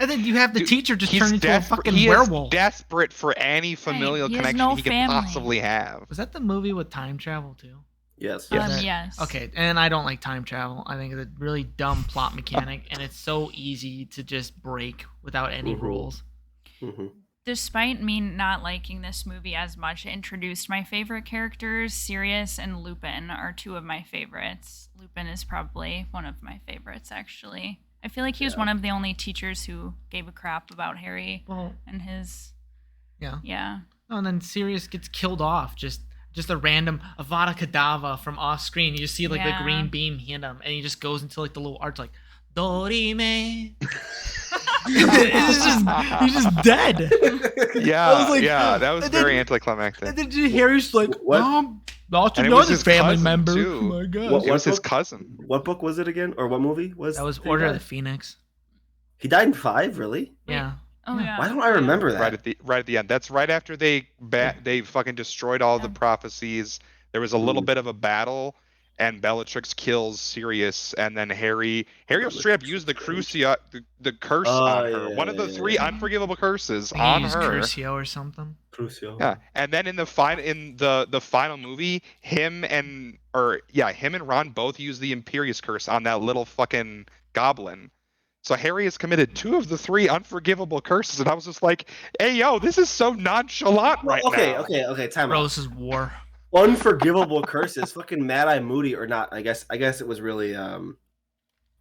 And then you have the Dude, teacher just He's turn into a desperate- fucking he werewolf. is desperate for any familial he has connection no he could family. possibly have. Was that the movie with time travel too? Yes. Yes. Yes. Okay, and I don't like time travel. I think it's a really dumb plot mechanic, and it's so easy to just break without any Mhm. rules. hmm Despite me not liking this movie as much, it introduced my favorite characters. Sirius and Lupin are two of my favorites. Lupin is probably one of my favorites, actually. I feel like he was Yeah. one of the only teachers who gave a crap about Harry Well, and his. yeah. Yeah. Oh, and then Sirius gets killed off. Just a random Avada Kedavra from off screen. You just see like the Yeah. green beam hit him, and he just goes into like the little arch, like Dorime. He's just dead. Yeah, I was like, that was and very then- anticlimactic. And then Harry's like, What? lost And it was another his family cousin, member. too. Oh my god. What- It was his book? cousin. What book was it again, or what movie was? That was did he Order of die? the Phoenix. He died in 5, really? Yeah. Oh, Yeah. yeah. Why don't I remember that? Right at the end. That's right after they fucking destroyed all the Yeah. prophecies. There was a little bit of a battle, and Bellatrix kills Sirius, and then Harry will straight up use the Crucio, the curse on her. yeah, One of the yeah, three yeah. unforgivable curses I on think he her. used Crucio or something. Crucio. Yeah, and then in the final movie, him and Ron both use the Imperious curse on that little fucking goblin. So Harry has committed 2 of the 3 unforgivable curses, and I was just like, "Hey, yo, this is so nonchalant right okay, now." okay. Time Bro, out. this is war. Unforgivable curses. Fucking Mad Eye Moody or not? I guess it was really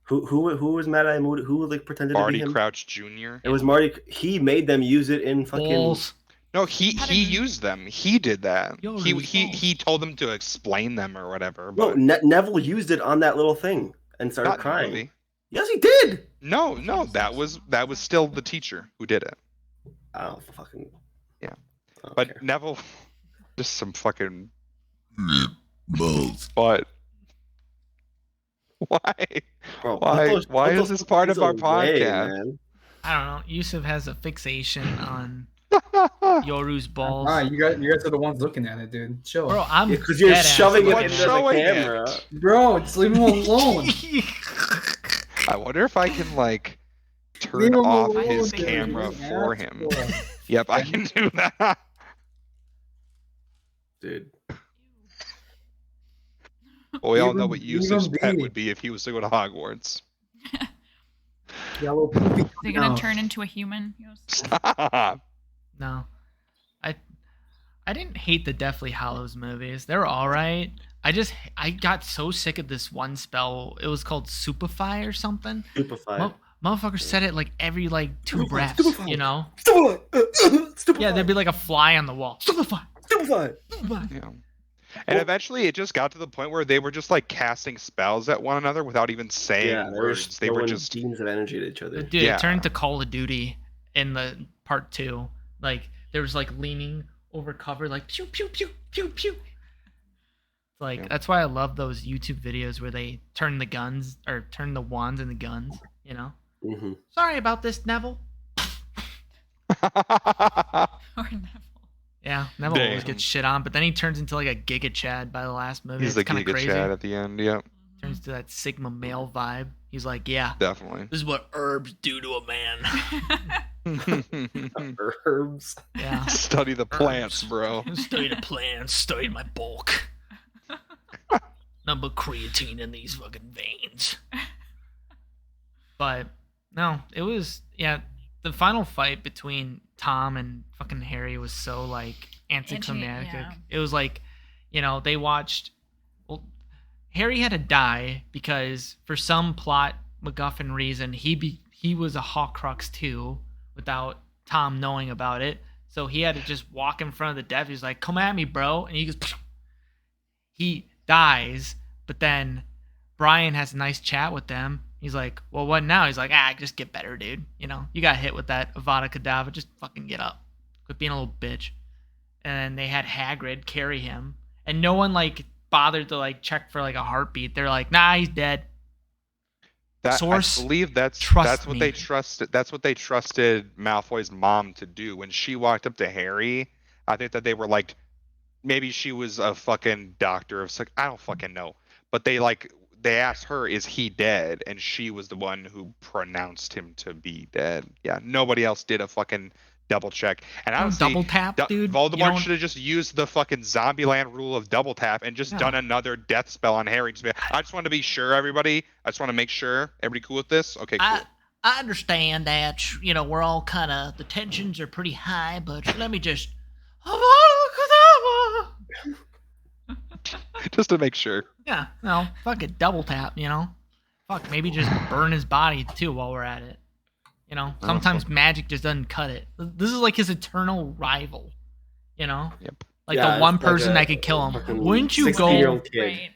who was Mad Eye Moody? Who like pretended to Barty be him? Crouch Jr. It was Marty. He made them use it in fucking. Balls. No, he used them. He did that. Yo, He these he told them to explain them or whatever. No, But Neville used it on that little thing and started not in the crying. movie. Yes, he did. No, that was still the teacher who did it. I don't fucking. Yeah. I don't But care. Neville, just some fucking. Both. But why? Bro, Why is this part of our podcast? Man. I don't know. Yusuf has a fixation on Yoru's balls. You guys are the ones looking at it, dude. Chill. Bro, I'm Because you're dead-ass shoving it looking into at the showing it. camera. Bro, just leave him alone. I wonder if I can like Leave turn him off alone, his dude. camera He's an for him. asshole. Yep, I can do that. Dude. Well, we all Leave know him- what leave Yusuf's him pet be. would be if he was to go to Hogwarts. Yellow poopy. They're gonna No. turn into a human. Stop. No. I didn't hate the Deathly Hollows movies. They were alright. I got so sick of this one spell. It was called Supify or something. Stupefied. Motherfuckers said it like every like 2 Stupefy, breaths, stupefy. you know? Stupefied. Yeah, there'd be like a fly on the wall. Stupefy. Stupefied. Stupefy. Yeah. And eventually it just got to the point where they were just like casting spells at one another without even saying Yeah, words. They were throwing just beams of energy at each other. Dude, Yeah. it turned to Call of Duty in the part 2. Like there was like leaning over cover, like pew pew pew pew pew. Like Yeah. that's why I love those YouTube videos where they turn the guns or turn the wands into guns. You know. Mm-hmm. Sorry about this, Neville. Or Neville. Yeah, Neville always Damn. gets shit on, but then he turns into like a Giga Chad by the last movie. He's It's the kind of Giga crazy. Chad at the end. Yep, Turns to that Sigma male vibe. He's like, yeah, definitely. this is what herbs do to a man. Herbs. Yeah. Study the plants, bro. Study the plants, study my bulk. Number creatine in these fucking veins. But no, it was the final fight between Tom and fucking Harry was so like anticlimactic. yeah. It was like, they watched Harry had to die because for some plot MacGuffin reason he was a Horcrux too without Tom knowing about it. So he had to just walk in front of the death. He's like, "Come at me, bro," and he goes. He dies, but then Brian has a nice chat with them. He's like, "Well, what now?" He's like, just get better, dude. You got hit with that Avada Kedavra. Just fucking get up. Quit being a little bitch." And they had Hagrid carry him, and no one like bothered to like check for like a heartbeat. They're like, "Nah, he's dead." Source, I believe that's trust what me. they trusted. That's what they trusted Malfoy's mom to do when she walked up to Harry. I think that they were like, maybe she was a fucking doctor of I don't fucking know, but they asked her, "Is he dead?" And she was the one who pronounced him to be dead. Yeah, nobody else did a fucking double check. And honestly, double tap, dude. Voldemort should have just used the fucking Zombieland rule of double tap and just done another death spell on Harry. I just want to be sure, everybody. I just want to make sure. Everybody cool with this? Okay, cool. I understand that we're all kind of the tensions are pretty high, but let me just. Just to make sure. Yeah, no, fuck it, double tap, Fuck, maybe just burn his body too while we're at it. Sometimes magic just doesn't cut it. This is like his eternal rival, Yep. Like Yeah, the one it's like person a that could kill him. fucking Wouldn't you go, 16-year-old kid. Right.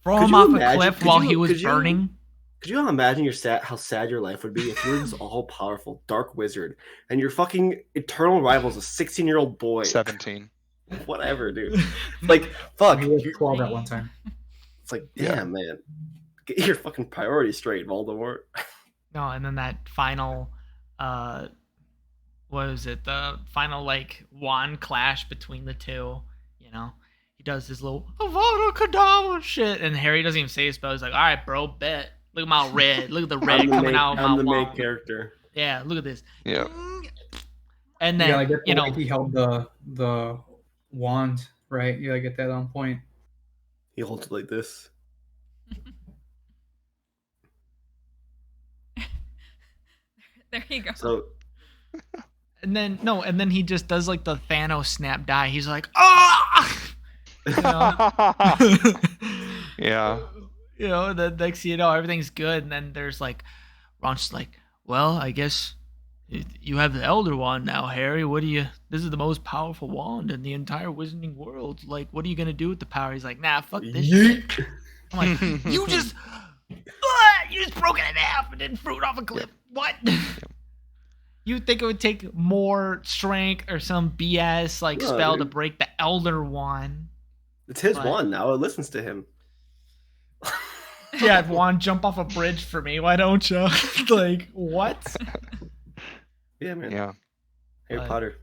Throw Could him you off a imagine- cliff could while you- he was could you- burning? Could you imagine how sad your life would be if you were this all-powerful dark wizard and your fucking eternal rival is a 16-year-old boy? 17. Whatever, dude. Like, fuck. He was 12 at one time. It's like, damn, man. Get your fucking priorities straight, Voldemort. No, and then that final, what was it? The final like wand clash between the two. He does his little Avada Kedavra shit, and Harry doesn't even say his spell. He's like, "All right, bro, bet. Look at my red. Look at the red coming out of my I'm the main wand. character. Yeah, look at this." Yeah. And You gotta then get the way he held the wand, right? You gotta get that on point. He holds it like this. There you go. So and then he just does like the Thanos snap die. He's like, "Ah!" Yeah. The next thing you know, everything's good, and then there's like, Ron's like, "Well, I guess you have the Elder Wand now, Harry. This is the most powerful wand in the entire wizarding world. Like, what are you gonna do with the power?" He's like, "Nah, fuck this shit." I'm like, "You just, You just broke it in half and then threw it off a cliff. What? You'd think it would take more strength or some BS like No, spell to dude. break the Elder One. It's his But- wand now. It listens to him. Yeah, Juan, jump off a bridge for me. Why don't you? Like, what? Yeah, man. Yeah. Harry Potter,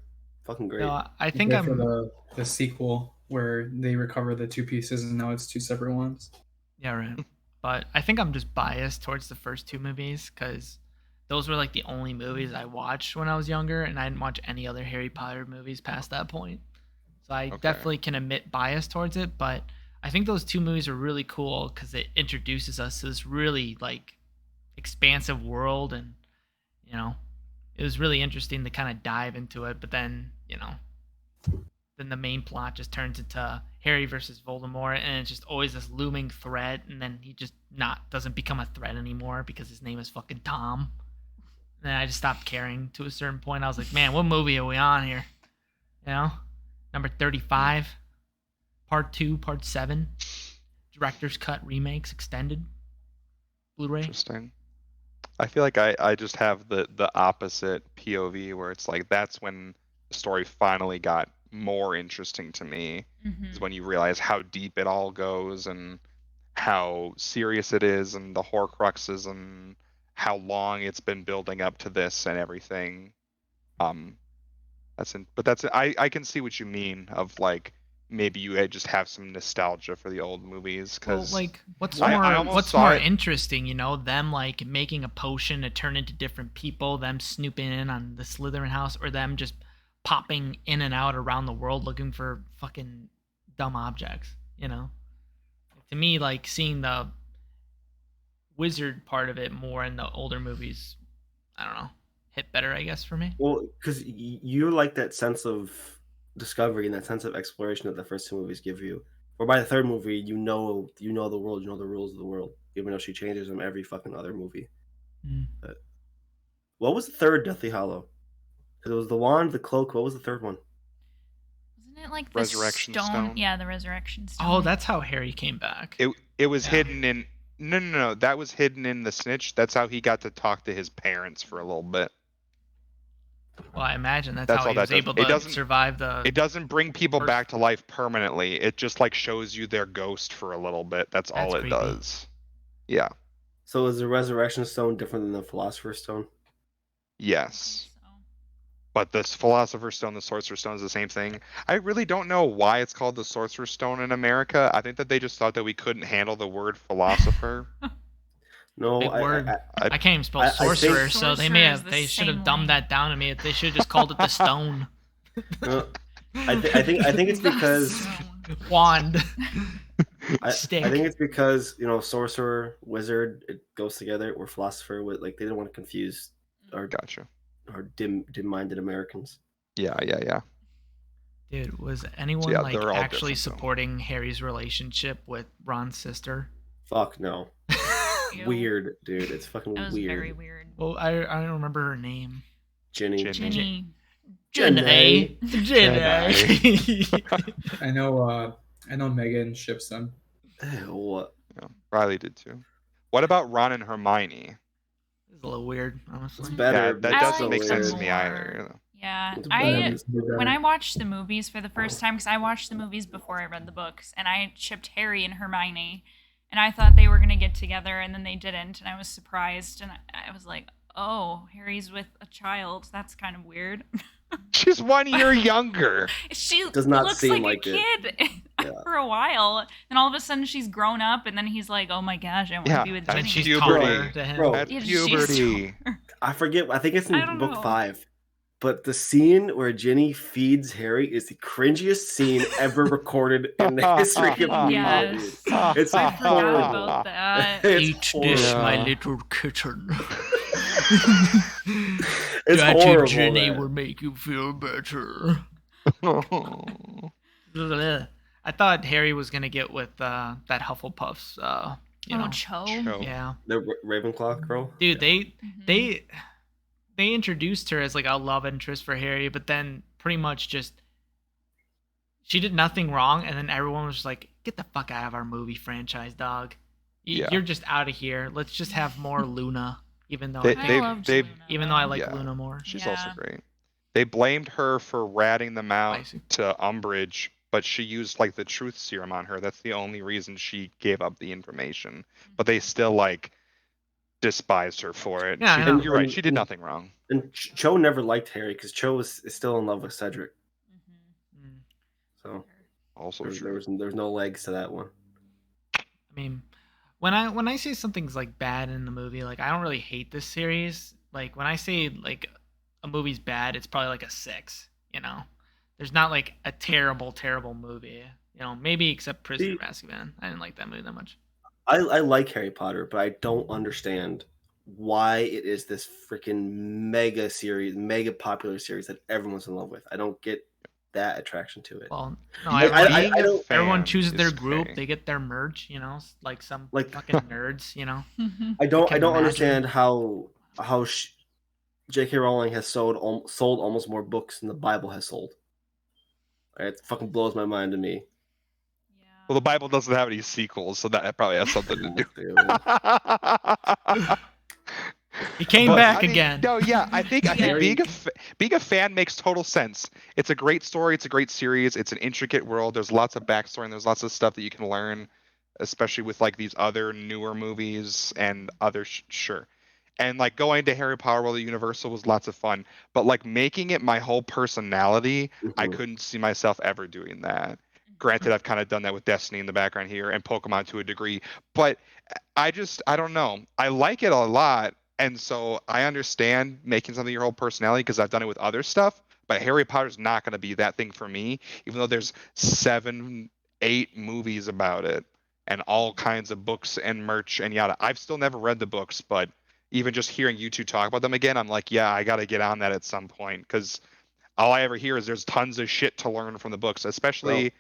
fucking great. No, I You think go for I'm. the sequel where they recover the two pieces and now it's two separate ones. Yeah, right. But I think I'm just biased towards the first two movies because those were like the only movies I watched when I was younger, and I didn't watch any other Harry Potter movies past that point. So I definitely can admit bias towards it, but I think those two movies are really cool because it introduces us to this really like expansive world, and you know, it was really interesting to kind of dive into it. But then, you know, then the main plot just turns into Harry versus Voldemort, and it's just always this looming threat, and then he just doesn't become a threat anymore because his name is fucking Tom. And I just stopped caring to a certain point. I was like, man, what movie are we on here? You know? Number 35, Part 2, Part 7, Director's Cut Remakes Extended, Blu-ray. Interesting. I feel like I just have the opposite POV where it's like that's when the story finally got more interesting to me, is when you realize how deep it all goes and how serious it is and the Horcruxes and how long it's been building up to this and everything. I can see what you mean of like maybe you just have some nostalgia for the old movies because like what's I almost what's saw more it- interesting, you know, them like making a potion to turn into different people, them snooping in on the Slytherin house, or them just popping in and out around the world looking for fucking dumb objects, you know? To me, like seeing the wizard part of it more in the older movies, I don't know, hit better, I guess, for me. Well, because you like that sense of discovery and that sense of exploration that the first two movies give you. Or by the third movie, you know the world, you know the rules of the world, even though she changes them every fucking other movie. But what was the third Deathly Hollow? Because it was the wand, the cloak. What was the third one? Wasn't it like the Resurrection Stone? Yeah, the resurrection stone. Oh, that's how Harry came back. it was Yeah. hidden in no, that was hidden in the snitch. That's how he got to talk to his parents for a little bit. Well, I imagine that's That's how all he that was does. able It to doesn't- survive the... It doesn't bring people First- back to life permanently. It just like shows you their ghost for a little bit. That's all That's it creepy. does. Yeah. So is the Resurrection Stone different than the Philosopher's Stone? Yes. So. But the Philosopher's Stone, the Sorcerer's Stone is the same thing. I really don't know why it's called the Sorcerer's Stone in America. I think that they just thought that we couldn't handle the word philosopher. No, Big word. I can't even spell I think- sorcerer, so they Sorcerer is the they should have same dumbed way. that down to me. They should have just called it the stone. I think it's because Wand. I Stick. think it's because sorcerer, wizard, it goes together. Or philosopher, with like they didn't want to confuse our Gotcha. dim-minded Americans. Yeah. Dude, was anyone yeah, like they're all actually different, though. supporting Harry's relationship with Ron's sister? Fuck no. Ew. Weird, dude. It's fucking That was weird. very weird. Well, I don't remember her name. Ginny. Ginny. Jenny. I know Megan ships them. What? Yeah. Riley did too. What about Ron and Hermione? It's a little weird, honestly. It's better. Yeah, but that I it's doesn't like make still sense them to me more. either. Yeah, It's I When when I watched the movies for the first time, because I watched the movies before I read the books, and I shipped Harry and Hermione, and I thought they were gonna get together, and then they didn't, and I was surprised, and I was like, oh, Harry's with a child. That's kind of weird. She's 1 year younger. She Does not looks seem like a like kid Yeah. for a while, and all of a sudden she's grown up, and then he's like, oh my gosh, I want Yeah, to be with that's And Ginny. she's puberty. taller to him. Bro. At Yeah, she's puberty. I forget. I think it's I in don't book know. 5. But the scene where Ginny feeds Harry is the cringiest scene ever recorded in the history of the Yes. It's I like forgot horrible. about that. It's Eat horrible. this, my Yeah. little kitten. It's Daddy horrible. Ginny man. will make you feel better. I thought Harry was gonna get with that Hufflepuff's. Cho. Cho. Yeah, The Ravenclaw girl. dude, Mhm. they introduced her as like a love interest for Harry, but then pretty much just she did nothing wrong, and then everyone was just like, "Get the fuck out of our movie franchise, dog." Yeah. You're just out of here. Let's just have more Luna, even though They- I loved they- Luna. even though I though. like Yeah. Luna more. She's Yeah. also great. They blamed her for ratting them out Spicy. to Umbridge, but she used like the truth serum on her. That's the only reason she gave up the information. But they still like despised her for it. Yeah, I know. You're right. She did nothing wrong. And Cho never liked Harry because Cho is still in love with Cedric. Mhm. Mm. So Also there true. was no legs to that one. I mean, when I say something's like bad in the movie, like I don't really hate this series. Like when I say like a movie's bad, it's probably like a 6. You know, there's not like a terrible movie. You know, maybe except Prisoner of Azkaban. I didn't like that movie that much. I like Harry Potter, but I don't understand why it is this freaking mega popular series that everyone's in love with. I don't get that attraction to it. Well, no, I everyone, don't. everyone fan chooses their is group. fake. They get their merch. You know, like some Like- fucking nerds. You know. I don't can imagine. understand how J.K. Rowling has sold almost more books than the Bible has sold. It fucking blows my mind to me. Well, the Bible doesn't have any sequels, so that probably has something to do. He came But, back I mean, again. No, yeah, I think Harry- being a fan makes total sense. It's a great story. It's a great series. It's an intricate world. There's lots of backstory and there's lots of stuff that you can learn, especially with like these other newer movies and other sure. And like going to Harry Potter World at Universal was lots of fun. But like making it my whole personality, I Mhm. couldn't see myself ever doing that. Granted, I've kind of done that with Destiny in the background here and Pokemon to a degree, but I don't know. I like it a lot, and so I understand making something your whole personality because I've done it with other stuff. But Harry Potter's not going to be that thing for me, even though there's 7, 8 movies about it and all kinds of books and merch and yada. I've still never read the books, but even just hearing you two talk about them again, I'm like, yeah, I got to get on that at some point because all I ever hear is there's tons of shit to learn from the books, especially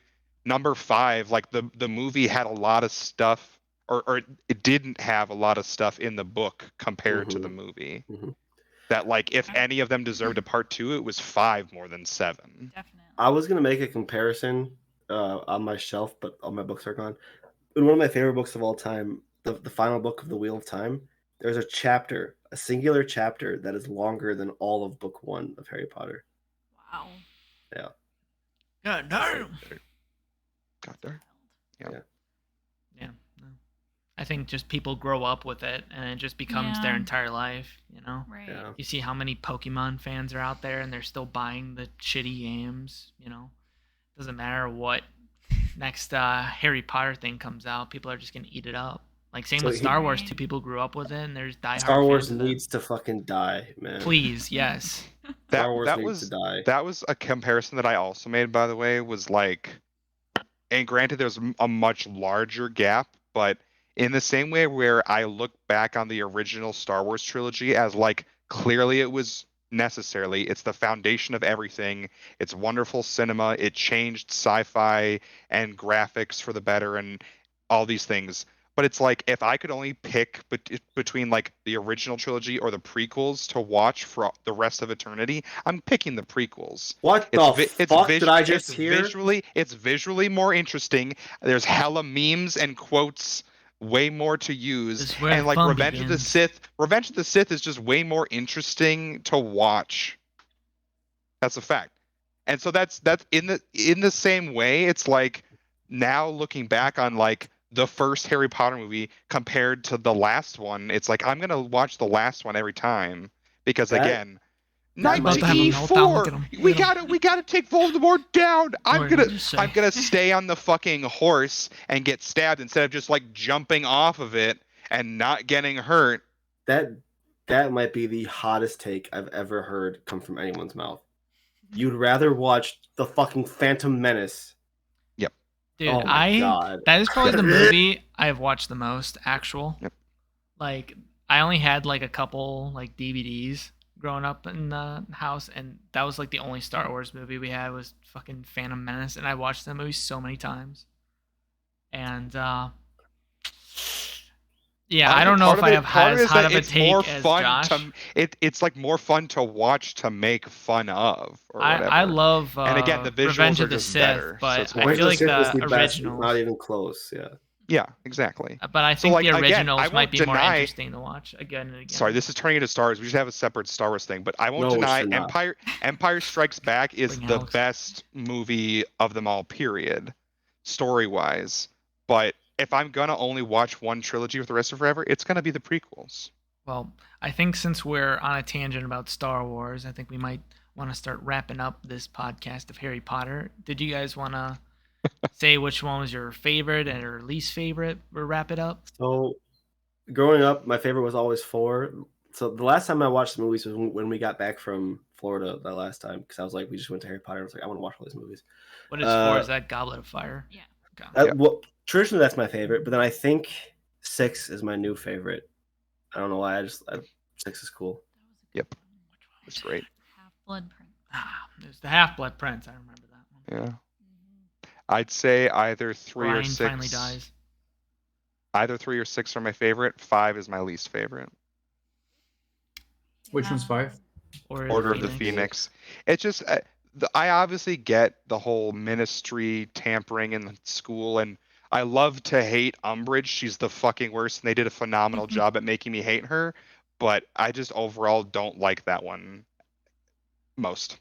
number 5. Like the movie had a lot of stuff, or it didn't have a lot of stuff in the book compared to the movie. Mhm. That like if any of them deserved a part 2, it was 5 more than 7. Definitely. I was gonna make a comparison on my shelf, but all my books are gone. In one of my favorite books of all time, the final book of the Wheel of Time, there's a singular chapter that is longer than all of book 1 of Harry Potter. Wow. Yeah. God damn. Got there. Yeah. No. I think just people grow up with it and it just becomes their Yeah. entire life, you know? Right. Yeah. You see how many Pokemon fans are out there and they're still buying the shitty games, you know? Doesn't matter what next Harry Potter thing comes out, people are just going to eat it up. Like same So with Star Wars Right. too. People grew up with it and there's diehard Star Wars fans of it. needs to fucking die, man. Please, yes. Star Wars that needs was to die. that was a comparison that I also made, by the way, was like, and granted there's a much larger gap, but in the same way where I look back on the original Star Wars trilogy as like clearly it was necessarily, it's the foundation of everything. It's wonderful cinema. It changed sci-fi and graphics for the better and all these things. But it's like if I could only pick between like the original trilogy or the prequels to watch for the rest of eternity, I'm picking the prequels. What the fuck did I just hear? It's visually more interesting. There's hella memes and quotes, way more to use, This is where and like fun Revenge of the begins. Sith. Revenge of the Sith is just way more interesting to watch. That's a fact. And so that's in the same way. It's like now looking back on like the first Harry Potter movie compared to the last one, it's like I'm gonna watch the last one every time because That- again, that might be- 1984. We gotta take Voldemort down. I'm What did gonna you say? I'm gonna stay on the fucking horse and get stabbed instead of just like jumping off of it and not getting hurt. That might be the hottest take I've ever heard come from anyone's mouth. You'd rather watch the fucking Phantom Menace. Dude, Oh my God. that is probably the movie I've watched the most, actual. Yep. Like, I only had like a couple like DVDs growing up in the house, and that was like the only Star Wars movie we had was fucking Phantom Menace, and I watched that movie so many times. And yeah, I don't know if I have as hot of a take as Josh. It's like more fun to watch to make fun of or whatever. I love and again, the visuals Revenge are of the just Sith, better, so but it's I more feel like Revenge of the Sith was the best, originals. not even close. Yeah. Yeah, exactly. But I So, think like, the again, originals I might won't be more deny. interesting to watch again and again. Sorry, this is turning into Star Wars. We should have a separate Star Wars thing, but I won't No, we deny should not. Empire Strikes Back is Bring the Alex. best movie of them all, period, story-wise. But if I'm gonna only watch one trilogy with the rest of forever, it's gonna be the prequels. Well, I think since we're on a tangent about Star Wars, I think we might want to start wrapping up this podcast of Harry Potter. Did you guys want to say which one was your favorite and your least favorite, or wrap it up? So, growing up, my favorite was always 4. So the last time I watched the movies was when we got back from Florida that last time, because I was like, we just went to Harry Potter. I was like, I want to watch all these movies. What is 4? Is that Goblet of Fire? Yeah. Okay. Well, traditionally that's my favorite, but then I think 6 is my new favorite. I don't know why. 6 is cool. Yep, it's great. Half-Blood Prince. There's the Half-Blood Prince. I remember that one. Yeah, I'd say either 3 or Brian 6. finally dies. Either 3 or 6 are my favorite. 5 is my least favorite. Which one's 5? Order of the Phoenix. It's just I obviously get the whole ministry tampering in school, and I love to hate Umbridge. She's the fucking worst, and they did a phenomenal job at making me hate her. But I just overall don't like that one most.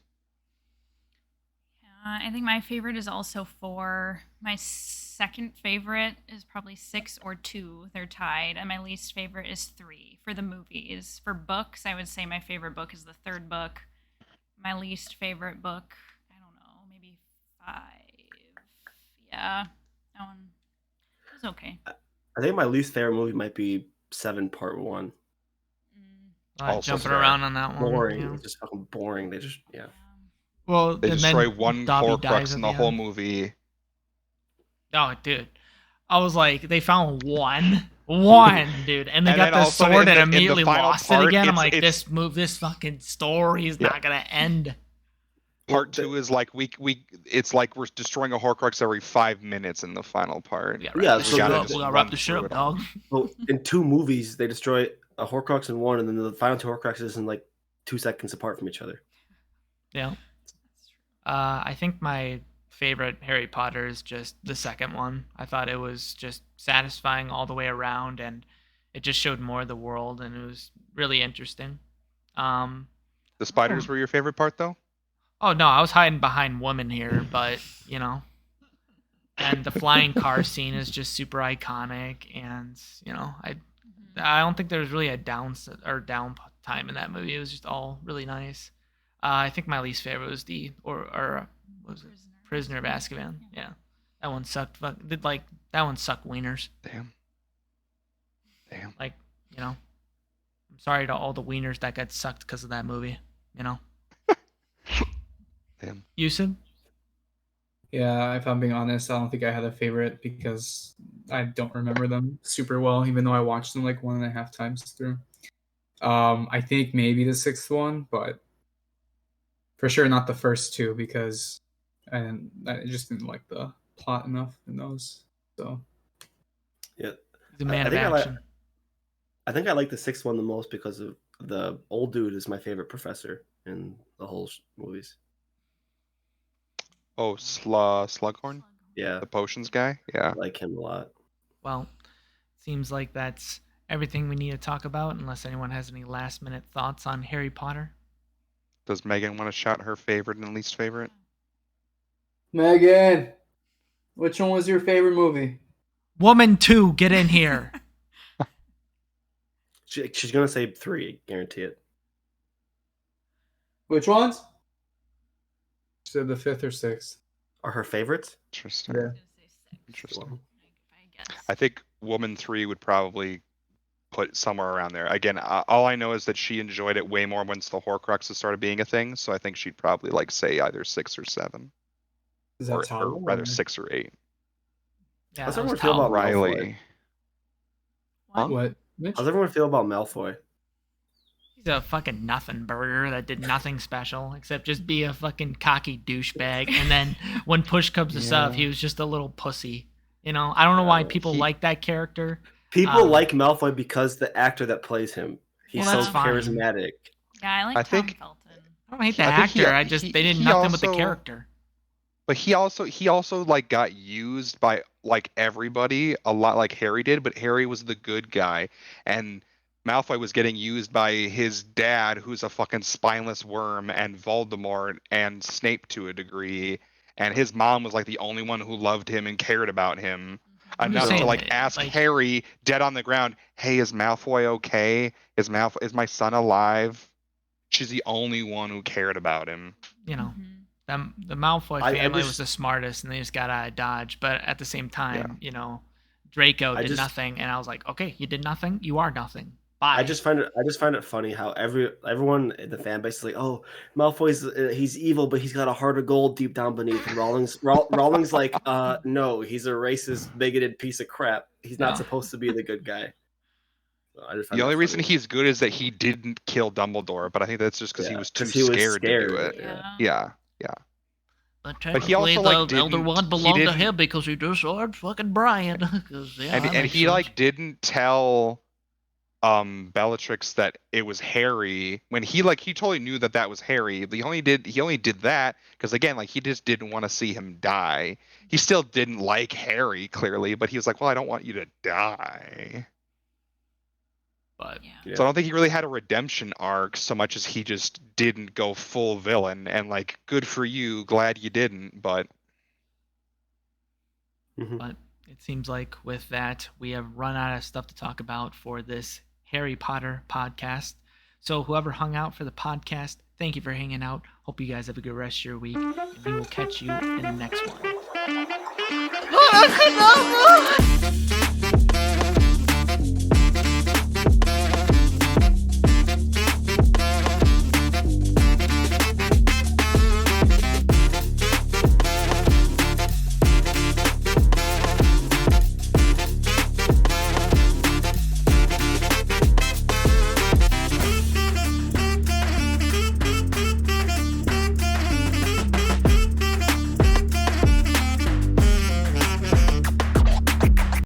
I think my favorite is also 4. My second favorite is probably 6 or 2. They're tied. And my least favorite is 3 for the movies. For books, I would say my favorite book is the 3rd book. My least favorite book, I don't know, maybe 5. Yeah, that one was okay. I think my least favorite movie might be 7 Part 1. Also Jumping fair. around on that one. Boring. Yeah. It's just fucking boring. They just Well, They and destroy then one Dobby Horcrux dies in at the whole end. movie. Oh, dude. I was like, they found one, dude, and they And got then all the of a sudden sword in and the immediately final lost part, it again. I'm it's- like, this fucking story is not gonna end. Part 2 is like it's like we're destroying a Horcrux every 5 minutes in the final part. Yeah, Yeah, we so gotta the- wrap run the shit through up, it all. dog. well, in 2 movies they destroy a Horcrux in one, and then the final 2 Horcruxes in like 2 seconds apart from each other. Yeah. I think my favorite Harry Potter is just the second one. I thought it was just satisfying all the way around, and it just showed more of the world, and it was really interesting. The spiders were your favorite part, though? Oh no, I was hiding behind women here, but you know. And the flying car scene is just super iconic, and you know, I don't think there was really a down time in that movie. It was just all really nice. I think my least favorite was what was it? Prisoner of Azkaban. Yeah, that one sucked. That one sucked wieners. Damn. Like, you know, I'm sorry to all the wieners that got sucked because of that movie. You know. Damn. Yossef? Yeah, if I'm being honest, I don't think I had a favorite because I don't remember them super well, even though I watched them like 1.5 times through. I think maybe the 6th one, but for sure not the first 2 because I just didn't like the plot enough in those. So Yeah, He's a man of think action. I think I like the 6th one the most because of the old dude is my favorite professor in the whole movies. Oh, Slughorn? Yeah, The potions guy? Yeah. I like him a lot. Well, seems like that's everything we need to talk about, unless anyone has any last minute thoughts on Harry Potter. Does Megan want to shout her favorite and least favorite? Megan, which one was your favorite movie? Woman 2, get in here. She's gonna say 3, guarantee it. Which ones? She said the 5th or 6th. Are her favorites? Interesting. Yeah. I was gonna say 6. Interesting. I guess. I think Woman 3 would probably put somewhere around there. Again, all I know is that she enjoyed it way more once the Horcruxes started being a thing, so I think she'd probably like say either 6 or 7. Is that Or Tall? rather 6 or 8. Yeah, How's that was everyone feel Tal. about Riley. What? What? Mitch? How's everyone feel about Malfoy? He's a fucking nothing burger that did nothing special except just be a fucking cocky douchebag. And then when push comes to shove, he was just a little pussy. You know, I don't know why people like that character. People like Malfoy because the actor that plays him. He's Well, so that's fine. charismatic. Yeah, I like I Tom think- Felton. I don't hate the I think he- actor. They did he nothing with the also- character. But he also like got used by like everybody, a lot like Harry did, but Harry was the good guy, and Malfoy was getting used by his dad, who's a fucking spineless worm, and Voldemort and Snape to a degree, and his mom was like the only one who loved him and cared about him I'm just enough to saying, like ask like- Harry dead on the ground, "Hey, is Malfoy okay? Is my son alive?" She's the only one who cared about him. You know, Mhm. the Malfoy I family just- was the smartest, and they just got out of Dodge. But at the same time, Yeah. you know, Draco I did just- nothing, and I was like, okay, you did nothing, you are nothing. Bye. I just find it funny how everyone in the fan base is like, oh, Malfoy's he's evil, but he's got a heart of gold deep down beneath. And Rowling's like, no, he's a racist, bigoted piece of crap. He's not Yeah. supposed to be the good guy. So I just find The that only reason funny. he's good is that he didn't kill Dumbledore, but I think that's just because he Yeah, was too 'cause he was scared to do scared, it. Yeah. Yeah. But But he technically, also, the like, Elder didn't- Wand he belonged to didn't- him because he destroyed fucking Brian. 'Cause, yeah, And that and makes he sense. like didn't tell Bellatrix that it was Harry when he totally knew that was Harry. He only did that because again, like, he just didn't want to see him die. He still didn't like Harry clearly, but he was like, well, I don't want you to die. But Yeah. So I don't think he really had a redemption arc so much as he just didn't go full villain. And like, good for you, glad you didn't. But Mhm. But it seems like with that, we have run out of stuff to talk about for this Harry Potter podcast. So whoever hung out for the podcast, thank you for hanging out. Hope you guys have a good rest of your week, and we will catch you in the next one.